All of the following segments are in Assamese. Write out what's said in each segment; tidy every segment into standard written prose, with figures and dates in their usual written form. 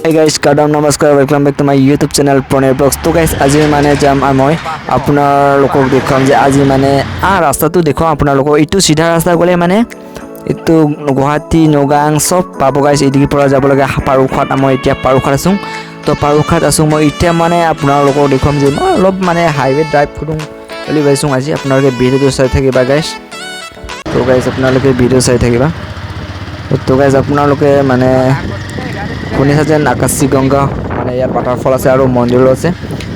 Hey guys, Kadam Namaskar, welcome back to my YouTube channel Pranay Vlogs. तो guys আজি মানে যাম মই আপোনালোকক দেখাম যে আজি মানে ৰাস্তাটো দেখো আপোনালোকক এইটো সিধা ৰাস্তা গলে মানে এইটো গুৱাহাটী নগাং সব পাব গাইছ এদিকে পৰা যাব লাগে পাৰুখাত মই এতিয়া পাৰুখাত আছো তো পাৰুখাত আছো মই এতিয়া মানে আপোনালোকক দেখাম যে মই অলপ মানে হাইৱে ড্ৰাইভ কৰো বুলি ভাবিছো আজি আপোনালোকে ভিডিঅটো চাই থাকিবা গাইছ তো গাইছ আপোনালোকে ভিডিঅ চাই থাকিবা তো গাইছ আপোনালোকে মানে শুনিছা যে আকাশী গংগা মানে ইয়াত ৱাটাৰফল আছে আৰু মন্দিৰো আছে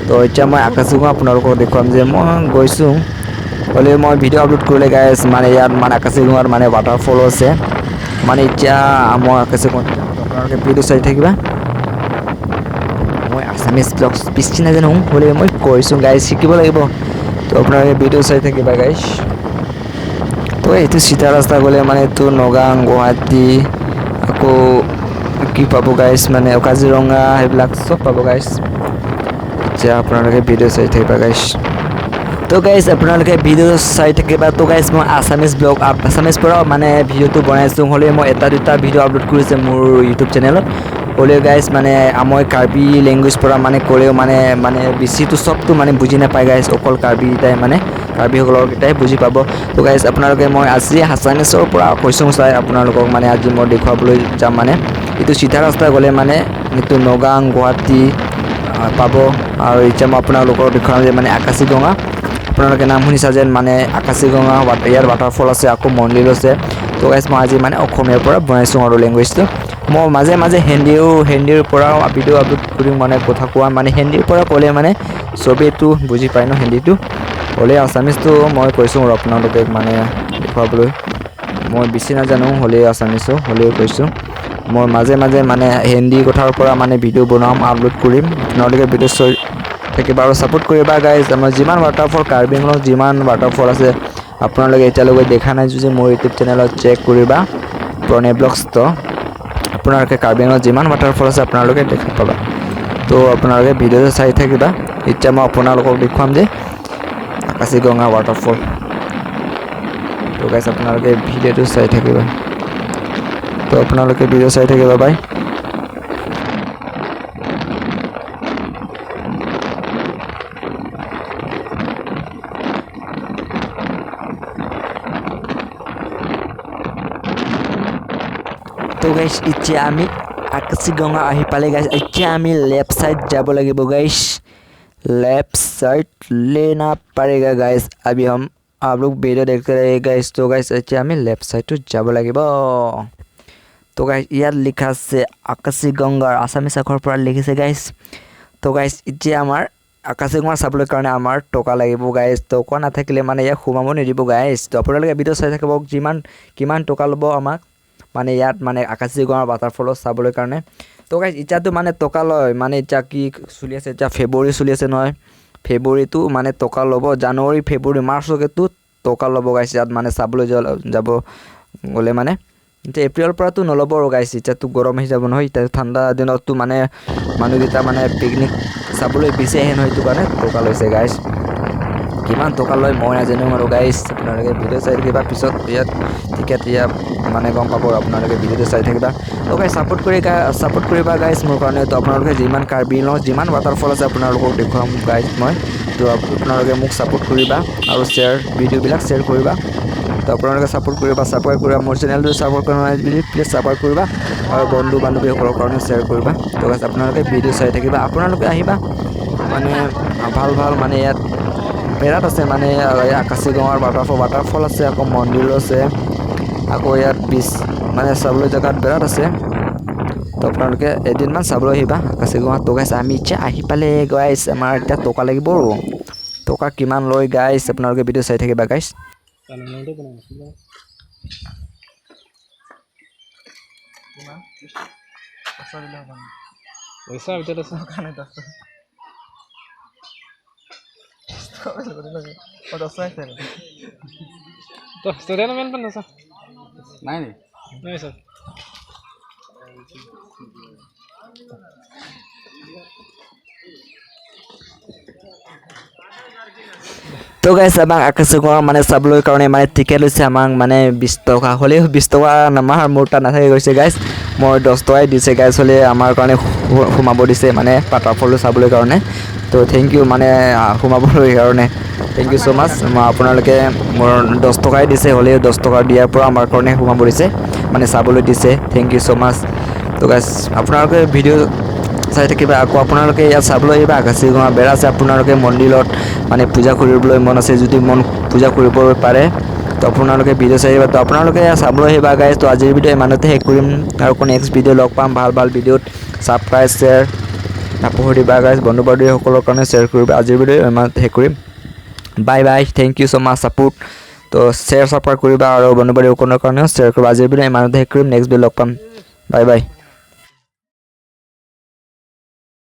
তো এতিয়া মই আকাশী গংগা আপোনালোকক দেখুৱাম যে মই গৈছো হলে মই ভিডিঅ আপলোড কৰিলে গাইছ মানে ইয়াত মানে আকাশী গংগাৰ মানে ৱাটাৰফল আছে মানে এতিয়া মই আকাশী গংগা আপোনালোকে ভিডিঅ চাই থাকিবা মই আসামিজ ব্লগছ বেছি নাজানো হলে মই কৈছো গাইছ শিকিব লাগিব তো আপোনালোকে ভিডিঅ চাই থাকিবা গাইছ তো এইটো সিধা ৰাস্তা গলে মানে তো নগাং গুৱাহাটী আকৌ কি পাবো গাইছ মানে কাজিৰঙা হেবিলাক সব পাবো গাইছ এতিয়া আপোনালোকে ভিডিঅ চাই থাকিবা গাইছ তো গাইছ আপোনালোকে ভিডিঅ চাই থাকিবা তো গাইছ মই আসামিজ ব্লগ আসামিজ পৰা মানে ভিডিঅটো বনাইছো হলে মই এটা দুটা ভিডিঅ আপলোড কৰিছে মোৰ ইউটিউব চেনেলত হলে গাইছ মানে মই কাৰ্বি ল্যাঙ্গুৱেজ পৰা মানে কৰেও মানে বেছিটো সবটো মানে বুজি নাপায় গাইছ অকল কাৰ্বি টাই মানে কাৰ্বি সকলৰ কিটাই বুজি পাব তো গাইছ আপোনালোকে মই আজি আসামিজৰ পৰা কৈছো চাই আপোনালোকক মানে আজি মই দেখুৱাবলৈ যাম মানে এইটো সিধা ৰাস্তা গলে মানে এইটো নগাং গুৱাহাটী পাব আৰু এতিয়া মই আপোনালোকক দেখুৱাম যে মানে আকাশী গংগা আপোনালোকে নাম শুনিছা যেন মানে আকাশী গংগা ইয়াৰ ৱাটাৰফল আছে আকৌ মন্দিৰ আছে তো গাইছ মই আজি মানে অসমীয়াৰ পৰা বনাইছো আৰু ল্যাঙ্গুৱেজটো মই মাজে মাজে হিন্দীৰ পৰা ভিডিঅ আপলোড কৰিম মানে কথা কোৱা মানে হিন্দীৰ পৰা ক'লে মানে সবেইটো বুজি পায় ন হিন্দীটো হলে আসামিজটো মই কৈছো আৰু আপোনালোকে মানে দেখুৱাবলৈ মই বেছি নাজানো হলে আসামিজো হলেও কৈছো মই মাজে মাজে মানে হিন্দী কথাৰ পৰা মানে ভিডিঅ বনাম আপলোড কৰিম আপোনালোকে ভিডিঅ চাই থাকিবা আৰু সাপোৰ্ট কৰিবা গাইজ আমাৰ যিমান ৱাটাৰফল কাৰ্বি আংলং যিমান ৱাটাৰফল আছে আপোনালোকে এতিয়ালৈকে দেখা নাই যদি মোৰ ইউটিউব চেনেলত চেক কৰিবা প্ৰণয় ব্লগছ তো আপোনালোকে কাৰ্বি আংলং যিমান ৱাটাৰফল আছে আপোনালোকে দেখা পাবা তো আপোনালোকে ভিডিঅটো চাই থাকিবা এতিয়া মই আপোনালোকক দেখুৱাম যে আকাশী গংগা ৱাটাৰফল তো গাইজ আপোনালোকে ভিডিঅটো চাই থাকিবা তো আপোনালোকে ভিডিঅ চাই থাকিবা বাই তো গাইছ এতিয়া আমি আকাশী গংগা আহি পালে গাইছ এতিয়া আমি লেফট সাইড যাব লাগিব गाइस लेफ्ट साइड लेना पड़ेगा गाइस अभी हम आप लोग वीडियो देखते रहिए गाइस तो गाइस अच्छा हमें लेफ्ट साइड तो যাব লাগিব তো गाइस ইয়াত লিখা আছে আকাশী গংগাৰ আসামিজ আখৰ পৰা লিখিছে গাইস তো গাইস এতিয়া আমাৰ আকাশী গংগা চাবলৈ কাৰণে আমাৰ টকা লাগিব গাইস টকা নাথাকিলে মানে ইয়াক সোমাব নিদিব গাইস তো আপোনালোকে ভিডিঅ চাই থাকিব কিমান টকা ল'ব আমাক মানে ইয়াত মানে আকাশী গংগাৰ ৱাটাৰফল চাবলৈ কাৰণে তো গাইস ইটাটো মানে টকা লয় মানে ইটা কি চলি আছে ইটা ফেব্ৰুৱাৰী চলি আছে নহয় ফেব্ৰুৱাৰীটো মানে টকা ল'ব জানুৱাৰী ফেব্ৰুৱাৰী মাৰ্চলৈকেতো টকা ল'ব গাইস ইয়াত মানে চাবলৈ যাব গলে মানে এপ্ৰিলৰ পৰাতো নল'ব আৰু গাইস ইটাটো গৰম হৈ যাব নহয় ইটা ঠাণ্ডা দিনততো মানে মানুহগিটা মানে পিকনিক চাবলৈ বেছি আহে নহয় এইটো কাৰণে টকা লৈছে গাইস কিমান টকা লয় মই নাজানো আৰু গাইস আপোনালোকে ভিডিঅ চাই থাকিবা পিছত ইয়াত টিকেট ইয়াত মানে গম পাব আপোনালোকে ভিডিঅটো চাই থাকিবা তো গাইস সাপোৰ্ট কৰিবা গাইস মোৰ কাৰণে তো আপোনালোকে যিমান কাৰ্বি আংলং যিমান ৱাটাৰফল আছে আপোনালোকক দেখুৱাম গাইস মই তো আপোনালোকে মোক সাপোৰ্ট কৰিবা আৰু ভিডিঅ'বিলাক শ্বেয়াৰ কৰিবা তো আপোনালোকে সাপোৰ্ট কৰিবা মোৰ চেনেলটো সাপোৰ্ট কৰা নাই যদি প্লিজ সাপোৰ্ট কৰিবা আৰু বন্ধু বান্ধৱীসকলৰ কাৰণে শ্বেয়াৰ কৰিবা তো গাইস আপোনালোকে ভিডিঅ চাই থাকিবা আপোনালোকে আহিবা মানে ভাল মানে ইয়াত বেৰাত আছে মানে আকাশী গংগাৰ ৱাটাৰফল আছে আকৌ মন্দিৰ আছে আকৌ ইয়াত মানে চাবলৈ জেগাত বেৰাত আছে তো আপোনালোকে এদিনমান চাবলৈ আহিবা আকাশী গংগা তো গাইছ আমি এতিয়া আহি পালে গাইছ আমাৰ এতিয়া টকা লাগিব টকা কিমান লয় গাইছ আপোনালোকে ভিডিঅ চাই থাকিবা গাইছ পইচা ভিতৰত আছে কাৰণে তো ষ্টুডেণ্ট মেন पण नसा नाही सर তো গাইছ আমাক আকাশী গংগা মানে চাবলৈ কাৰণে মানে টিকেট লৈছে আমাক মানে 20 টকা হলেও 20 টকা নামাৰ মোৰ তাত নাথাকে গৈছে গাইছ মই 10 টকাই দিছে গাইছ হ'লে আমাৰ কাৰণে সোমাব দিছে মানে ৱাটাৰফলটো চাবলৈ কাৰণে তো থেংক ইউ মানে সোমাবলৈ কাৰণে থেংক ইউ ছ' মাছ আপোনালোকে মোৰ 10 টকাই দিছে হ'লেও 10 টকা দিয়াৰ পৰা আমাৰ কাৰণে সোমাব দিছে মানে চাবলৈ দিছে থেংক ইউ ছ' মাছ তো গাইছ আপোনালোকে ভিডিঅ' চাই থাকিবা আকৌ আপোনালোকে ইয়াত চাবলৈ আহিবা আকাশীগঙ্গা বেৰা আছে আপোনালোকে মন্দিৰত মানে পূজা কৰিবলৈ মন আছে যদি মন পূজা কৰিব পাৰে তো আপোনালোকে ভিডিঅ' চাই আহিবা তো আপোনালোকে চাবলৈ আহিবা গাইছ তো আজিৰ ভিডিঅ' ইমানতে শেষ কৰিম আৰু নেক্সট ভিডিঅ' লগ পাম ভাল ভিডিঅ'ত ছাবস্ক্ৰাইব শ্বেয়াৰ নকৰিবা গাইছ বন্ধু বান্ধৱীসকলৰ কাৰণে শ্বেয়াৰ কৰিবা আজিৰ ভিডিঅ' ইমানতে শেষ কৰিম bye bye thank you so' much support to share subscribe কৰিবা আৰু বন্ধু বান্ধৱীসকলৰ কাৰণেও শ্বেয়াৰ কৰিবা আজিৰ ভিডিঅ' ইমানতে শেষ কৰিম নেক্সট ভিডিঅ' লগ পাম বাই বাই